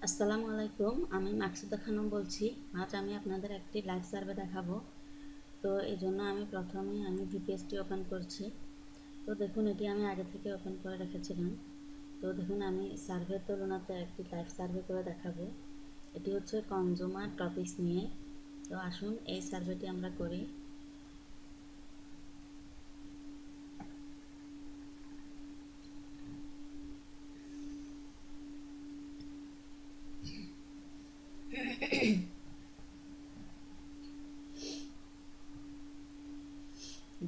আসসালামু আলাইকুম, আমি মাকসুদা খানম বলছি। আজ আমি আপনাদের একটি লাইভ সার্ভে দেখাবো। তো এই জন্য আমি প্রথমেই ভিপিএসটি ওপেন করছি। তো দেখুন, এটি আমি আগে থেকে ওপেন করে রেখেছিলাম। তো দেখুন, আমি সার্ভের তুলনাতে একটি লাইভ সার্ভে করে দেখাবো। এটি হচ্ছে কনজিউমার টপিকস নিয়ে। তো আসুন এই সার্ভেটি আমরা করি।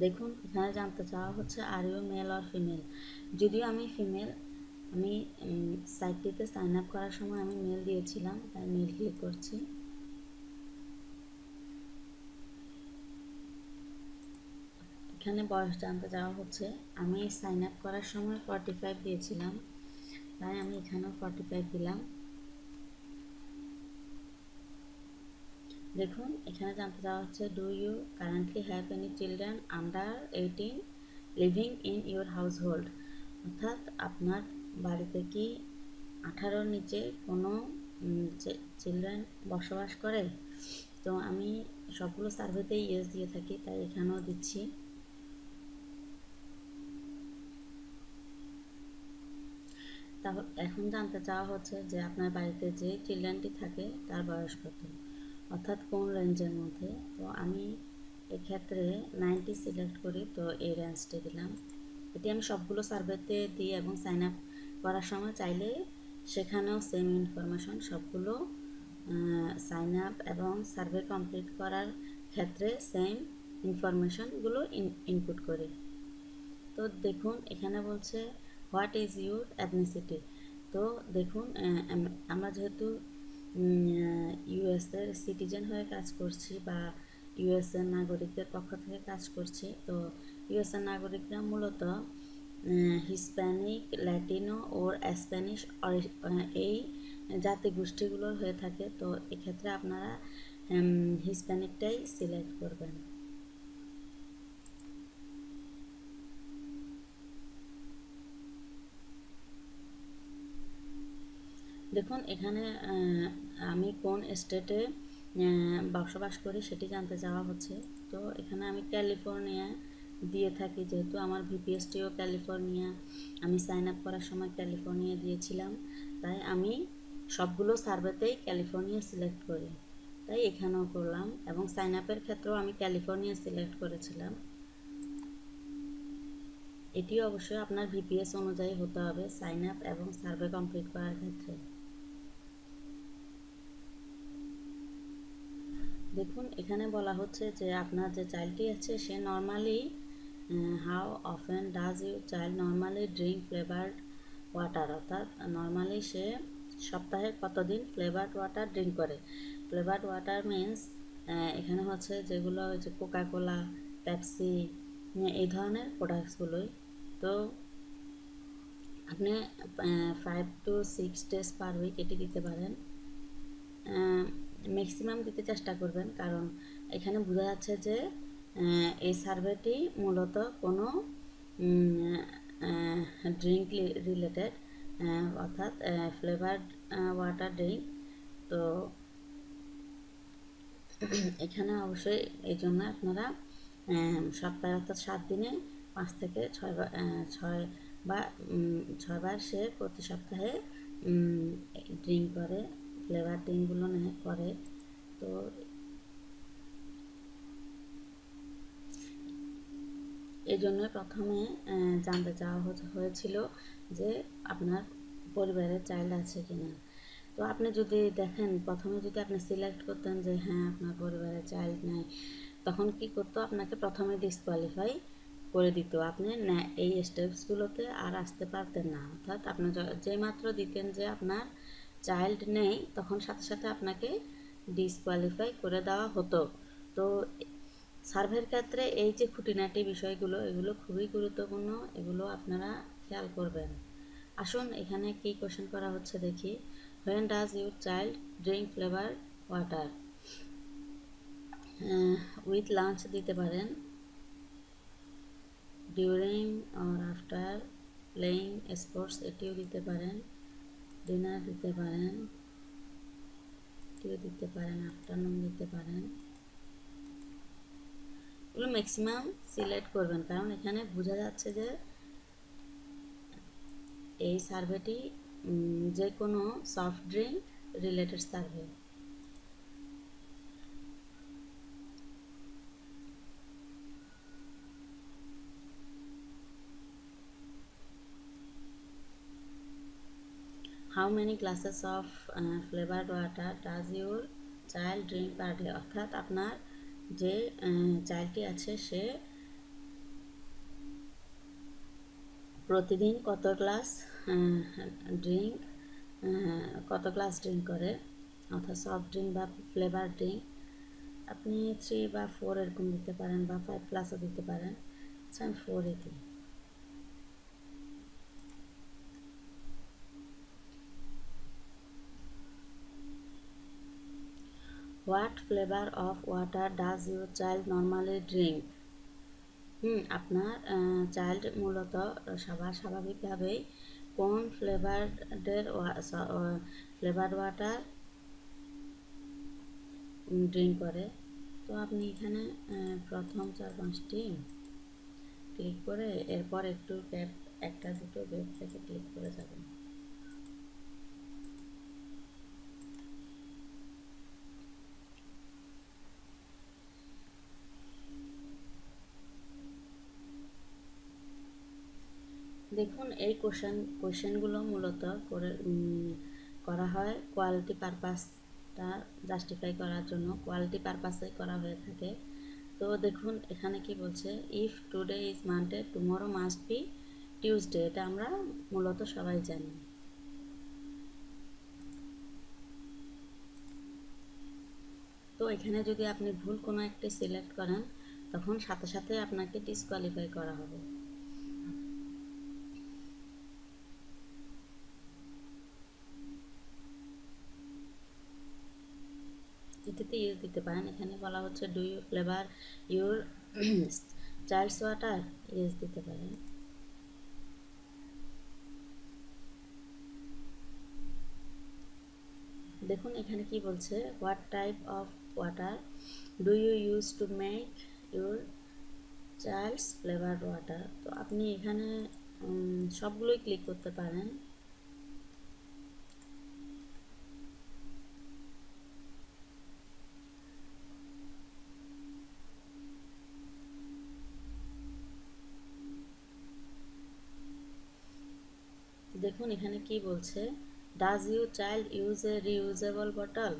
দেখুন, এখানে জানতে চাওয়া হচ্ছে are you male or female. যদিও আমি ফিমেল, আমি সাইটটিতে সাইন আপ করার সময় আমি মেল দিয়েছিলাম, তাই মেল ক্লিক করছি। এখানে বয়স জানতে চাওয়া হচ্ছে। আমি সাইন আপ করার সময় 45 দিয়েছিলাম, তাই আমি এখানেও 45 দিলাম। দেখুন, এখানে জানতে চাওয়া হচ্ছে, do you currently have any children under 18 living in your household? অর্থাৎ আপনার বাড়িতে কি 18-র নিচে কোনো চিলড্রেন বসবাস করে? তো আমি সবগুলো সার্ভেতেই ইয়েস দিয়ে থাকি, তাই এখানেও দিচ্ছি। তাহলে এখন জানতে চাওয়া হচ্ছে যে আপনার বাড়িতে যে চিলড্রেনটি থাকে তার বয়স কত, অর্থাৎ কোন রেঞ্জের মধ্যে। তো আমি এক্ষেত্রে 90 সিলেক্ট করি, তো এই রেঞ্জটি দিলাম। এটি আমি সবগুলো সার্ভেতে দিই এবং সাইন আপ করার সময় চাইলে সেখানেও সেম ইনফরমেশন সবগুলো সাইন আপ এবং সার্ভে কমপ্লিট করার ক্ষেত্রে সেম ইনফরমেশনগুলো ইনপুট করি। তো দেখুন, এখানে বলছে হোয়াট ইজ ইউর অ্যাথনিসিটি। তো দেখুন, আমরা যেহেতু ইউএসের সিটিজেন হয়ে কাজ করছি বা ইউএসের নাগরিকদের পক্ষ থেকে কাজ করছি, তো ইউএসের নাগরিকরা মূলত হিসপ্যানিক, ল্যাটিনো ও স্প্যানিশ এই জাতিগোষ্ঠীগুলোর হয়ে থাকে। তো এক্ষেত্রে আপনারা হিসপ্যানিকটাই সিলেক্ট করবেন। দেখুন, এখানে আমি কোন স্টেটে বসবাস করি সেটি জানতে চাওয়া হচ্ছে। তো এখানে আমি ক্যালিফোর্নিয়া দিয়ে থাকি, যেহেতু আমার ভিপিএসটিও ক্যালিফোর্নিয়া, আমি সাইন আপ করার সময় ক্যালিফোর্নিয়া দিয়েছিলাম, তাই আমি সবগুলো সার্ভেতেই ক্যালিফোর্নিয়া সিলেক্ট করি, তাই এখানেও করলাম। এবং সাইন আপের ক্ষেত্রেও আমি ক্যালিফোর্নিয়া সিলেক্ট করেছিলাম। এটি অবশ্যই আপনার ভিপিএস অনুযায়ী হতে হবে সাইন আপ এবং সার্ভে কমপ্লিট করার ক্ষেত্রে। দেখুন, এখানে বলা হচ্ছে যে আপনার যে চাইল্ডটি আছে সে normally how often does your child normally drink flavoured water, অর্থাৎ নর্মালি সে সপ্তাহে কতদিন ফ্লেভার্ড ওয়াটার ড্রিঙ্ক করে। ফ্লেভার্ড ওয়াটার মিন্স এখানে হচ্ছে যেগুলো যে কোকাকোলা, পেপসি, এই ধরনের প্রোডাক্টসগুলোই। তো আপনি 5 to 6 days পার উইক এটি দিতে পারেন। ম্যাক্সিমাম দিতে চেষ্টা করবেন, কারণ এখানে বোঝা যাচ্ছে যে এই সার্ভেটি মূলত কোনো ড্রিঙ্ক রিলেটেড, অর্থাৎ ফ্লেভার্ড ওয়াটার ড্রিঙ্ক। তো এখানে অবশ্যই এই জন্য আপনারা সপ্তাহে অর্থাৎ 7 দিনে 5 থেকে 6 বার সে প্রতি সপ্তাহে ড্রিঙ্ক করে, ফ্লেভার ড্রিঙ্কগুলো করে। তো এই জন্য প্রথমে জানতে চাওয়া হয়েছিল যে আপনার পরিবারে চাইল্ড আছে কিনা। তো আপনি যদি দেখেন, প্রথমে যদি আপনি সিলেক্ট করতেন যে হ্যাঁ আপনার পরিবারে চাইল্ড নাই, তখন কি করতো, আপনাকে প্রথমে ডিসকোয়ালিফাই করে দিত, আপনি এই স্টেপসগুলোতে আর আসতে পারতেন না। অর্থাৎ আপনি যে মাত্র দিতেন যে আপনার চাইল্ড নেই, তখন সাথে সাথে আপনাকে ডিসকোয়ালিফাই করে দেওয়া হতো। তো সার্ভের ক্ষেত্রে এই যে খুঁটিনাটি বিষয়গুলো, এগুলো খুবই গুরুত্বপূর্ণ, এগুলো আপনারা খেয়াল করবেন। আসুন এখানে কি কোশ্চেন করা হচ্ছে দেখি। When does your child drink flavour water? With lunch দিতে পারেন, during or after playing sports এটিও দিতে পারেন, ডিনার দিতে পারেন, রাত্রিও দিতে পারেন, আফটারনুন দিতে পারেন। এগুলো ম্যাক্সিমাম সিলেক্ট করবেন, কারণ এখানে বোঝা যাচ্ছে যে এই সার্ভেটি যে কোনো soft drink related survey. How many glasses of flavoured water does your child drink per day, অর্থাৎ আপনার যে চাইল্ডটি আছে সে প্রতিদিন কত গ্লাস ড্রিঙ্ক করে, অর্থাৎ সফট ড্রিঙ্ক বা ফ্লেভার ড্রিঙ্ক। আপনি 3 বা 4 এরকম দিতে পারেন, বা 5+ দিতে পারেন। আচ্ছা, আমি 4 দিই। What flavour of water does your child normally drink. আপনার চাইল্ড মূলত স্বাভাবিকভাবেই কোন ফ্লেভার ওয়াটার ড্রিঙ্ক করে। তো আপনি এখানে প্রথম 4-5টি ক্লিক করে এরপর একটু একটা দুটো ওয়েব থেকে ক্লিক করে যাবেন। দেখুন, এই কোশ্চেনগুলো মূলত করা হয় কোয়ালিটি পারপাসটা জাস্টিফাই করার জন্য, কোয়ালিটি পারপাসে করা হয়ে থাকে। তো দেখুন এখানে কি বলছে, if today is Monday tomorrow must be Tuesday, এটা আমরা মূলত সবাই জানি। তো এখানে যদি আপনি ভুল কোনো একটি সিলেক্ট করেন তখন সাথে সাথে আপনাকে ডিসকোয়ালিফাই করা হবে। এটিতে ইউজ দিতে পারেন। এখানে বলা হচ্ছে do you flavour your child's water, use দিতে পারেন। দেখুন এখানে কি বলছে, what type of water do you use to make your child's flavour water. তো আপনি এখানে সবগুলোই ক্লিক করতে পারেন। দেখুন এখানে কি বলছে, does you child use a reusable bottle,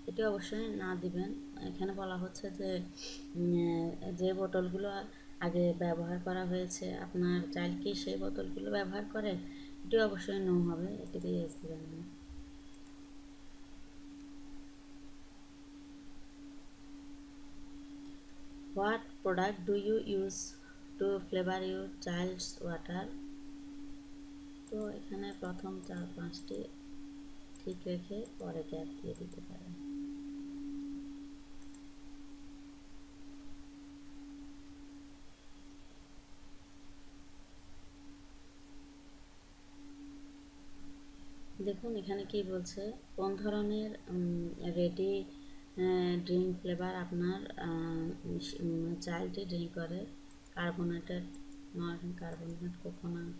এটি অবশ্যই না দিবেন। এখানে বলা হচ্ছে যে যে বোতলগুলো আগে ব্যবহার করা হয়েছে আপনার চাইল্ড কি সেই বোতলগুলো ব্যবহার করে, এটি অবশ্যই নো হবে, এটিতে ইয়েস দিবেন না। What product do you use to flavour your child's water. তো এখানে প্রথম 4-5টি ঠিক রেখে পরে গ্যাপ দিয়ে দিতে পারেন। দেখুন এখানে কি বলছে, কোন ধরনের রেডি ড্রিঙ্ক ফ্লেভার আপনার চাইল্ডটি ড্রিঙ্ক করে, কার্বোনেটেড, নন কার্বোনেটেড, কোকোনাট।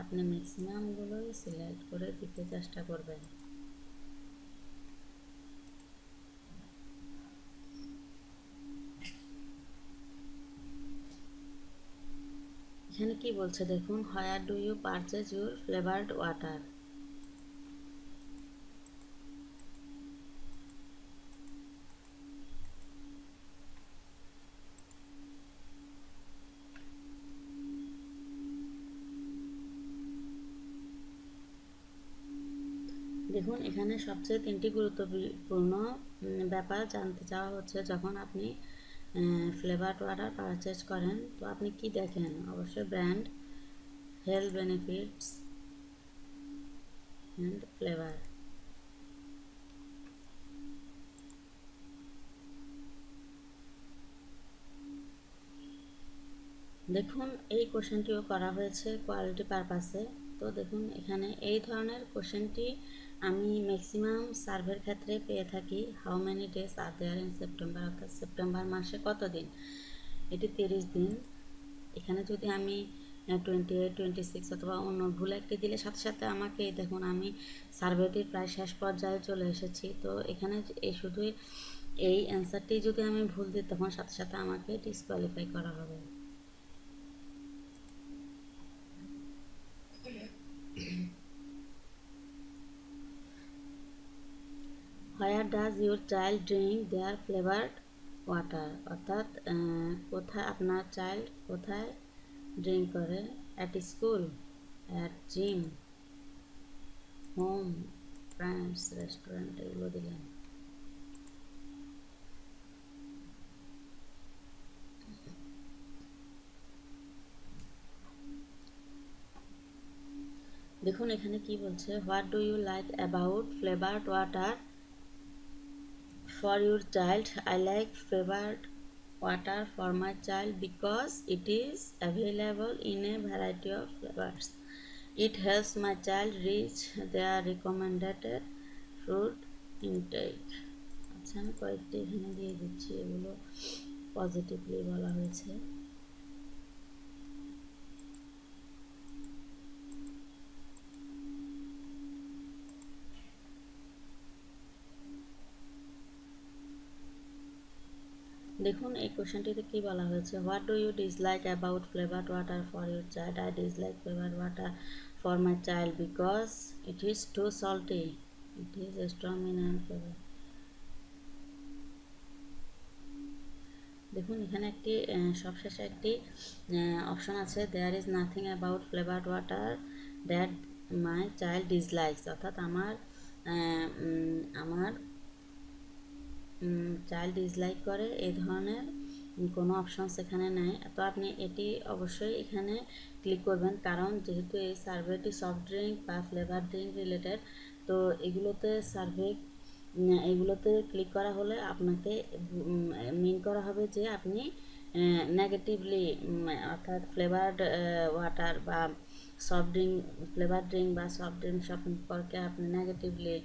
আপনি ম্যাক্সিমামগুলোই সিলেক্ট করে দিতে চেষ্টা করবেন। এখানে কি বলছে দেখুন, where do you purchase your flavoured water. দেখুন এখানে সবচেয়ে 3টি গুরুত্বপূর্ণ ব্যাপার জানতে চাওয়া হচ্ছে, যখন আপনি ফ্লেভারড ওয়াটার পারচেজ করেন তো আপনি কি দেখেন, অবশ্যই brand, health benefits and flavour. দেখুন এই কোশ্চেনটিও করা হয়েছে কোয়ালিটি পারপাসে। তো তো দেখুন এখানে এই ধরনের কোশ্চেনটি আমি ম্যাক্সিমাম সার্ভের ক্ষেত্রে পেয়ে থাকি। How many days are there in September, অর্থাৎ সেপ্টেম্বর মাসে কত দিন, এটি 30 দিন। এখানে যদি আমি 28, 26 অথবা অন্য ভুল একটি দিলে সাথে সাথে আমাকে দেখুন আমি সার্ভেটির প্রায় শেষ পর্যায়ে চলে এসেছি। তো এখানে এই শুধুই এই অ্যান্সারটি যদি আমি ভুল দিই তখন সাথে সাথে আমাকে ডিসকোয়ালিফাই করা হবে। Where does your child drink their flavoured water, অর্থাৎ কোথায় আপনার চাইল্ড কোথায় ড্রিঙ্ক করে, at school, at gym, home, friends, restaurant, এগুলো দিলেন। দেখুন এখানে কি বলছে, what do you like about flavoured water for your child? I like flavored water for my child because it is available in a variety of flavors. It helps my child reach their recommended food intake. আচ্ছা আমি কয়েকটি এখানে দিয়ে দিচ্ছি, এগুলো positively বলা হয়েছে। দেখুন এই কোশ্চেনটিতে কি বলা হয়েছে, what do you dislike about flavoured water for your child? I dislike flavoured water for my child because it is too salty, it is strong mineral flavour. দেখুন এখানে একটি সবশেষে একটি অপশন আছে, there is nothing about flavoured water that my child dislikes, অর্থাৎ আমার child dislike করে এই ধরনের কোনো অপশনস এখানে নেই। তো আপনি এটি অবশ্যই এখানে ক্লিক করবেন, কারণ যেহেতু এই সার্ভেটি সফট ড্রিঙ্ক বা ফ্লেভার ড্রিঙ্ক রিলেটেড, তো এগুলোতে ক্লিক করা হলে আপনাকে মিন করা হবে যে আপনি নেগেটিভলি, অর্থাৎ ফ্লেভার্ড ওয়াটার বা সফট ড্রিঙ্ক, ফ্লেভার ড্রিঙ্ক বা সফট ড্রিঙ্ক সম্পর্কে আপনি নেগেটিভলি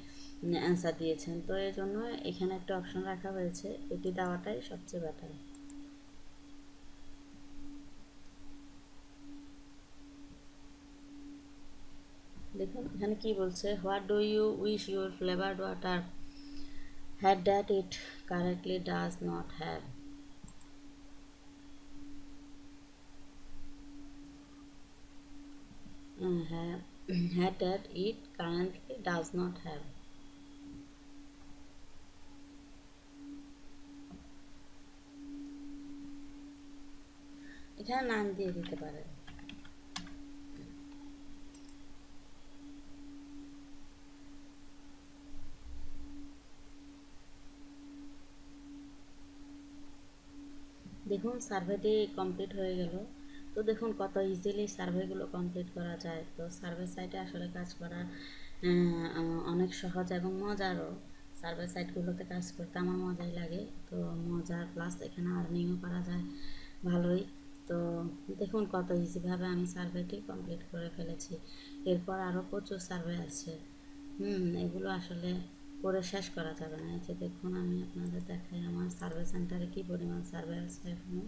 অ্যান্সার দিয়েছেন। তো এই জন্য এখানে একটা অপশন রাখা হয়েছে, এটি দেওয়াটাই সবচেয়ে বেটার। দেখুন এখানে কি বলছে, what do you wish your flavoured water had that it currently does not have? Had that it currently does not have. এখানে নাম দিয়ে দিতে পারেন। দেখুন সার্ভেটি কমপ্লিট হয়ে গেল। তো দেখুন কত ইজিলি সার্ভেগুলো কমপ্লিট করা যায়। তো সার্ভে সাইটে আসলে কাজ করা অনেক সহজ এবং মজারও। সার্ভে সাইটগুলোতে কাজ করতে আমার মজাই লাগে। তো মজার প্লাস এখানে আর্নিংও করা যায় ভালোই। তো দেখুন কত ইজিভাবে আমি সার্ভেটি কমপ্লিট করে ফেলেছি। এরপর আরও প্রচুর সার্ভে আছে, এগুলো আসলে করে শেষ করা যাবে না। এই যে দেখুন আমি আপনাদের দেখাই আমার সার্ভে সেন্টারে কী পরিমাণ সার্ভে আছে এখনও।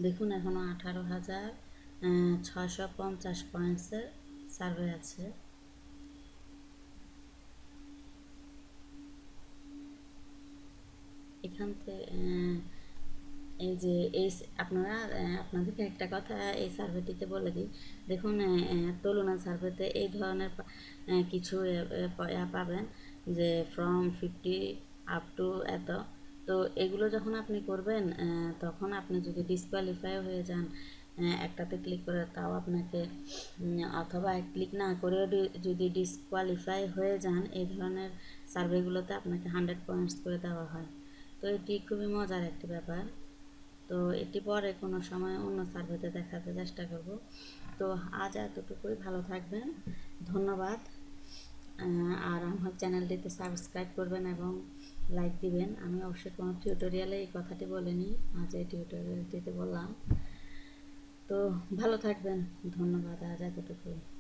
দেখুন এখনও 18,650 পয়েন্টসের সার্ভে আছে। এখান থেকে এই যে আপনাদেরকে একটা কথা এই সার্ভেটিতে বলে দিই। দেখুন তুলনা সার্ভেতে এই ধরনের কিছু পাবেন যে ফ্রম 50 আপ টু এত। তো এগুলো যখন আপনি করবেন তখন আপনি যদি ডিসকোয়ালিফাই হয়ে যান একটাতে ক্লিক করে, তাও আপনাকে অথবা ক্লিক না করেও যদি ডিসকোয়ালিফাই হয়ে যান, এই ধরনের সার্ভেগুলোতে আপনাকে 100 পয়েন্টস করে দেওয়া হয়। তো এটি খুবই মজার একটি ব্যাপার। তো এটি পরে কোনো সময় অন্য সার্ভেতে দেখাতে চেষ্টা করব। তো আজ এতটুকুই, ভালো থাকবেন, ধন্যবাদ। আর আমার চ্যানেলটিতে সাবস্ক্রাইব করবেন এবং লাইক দিবেন। আমি অবশ্যই কোনো টিউটোরিয়ালে এই কথাটি বলিনি, আজ এই টিউটোরিয়ালটিতে বললাম। তো ভালো থাকবেন, ধন্যবাদ, আজ এতটুকুই।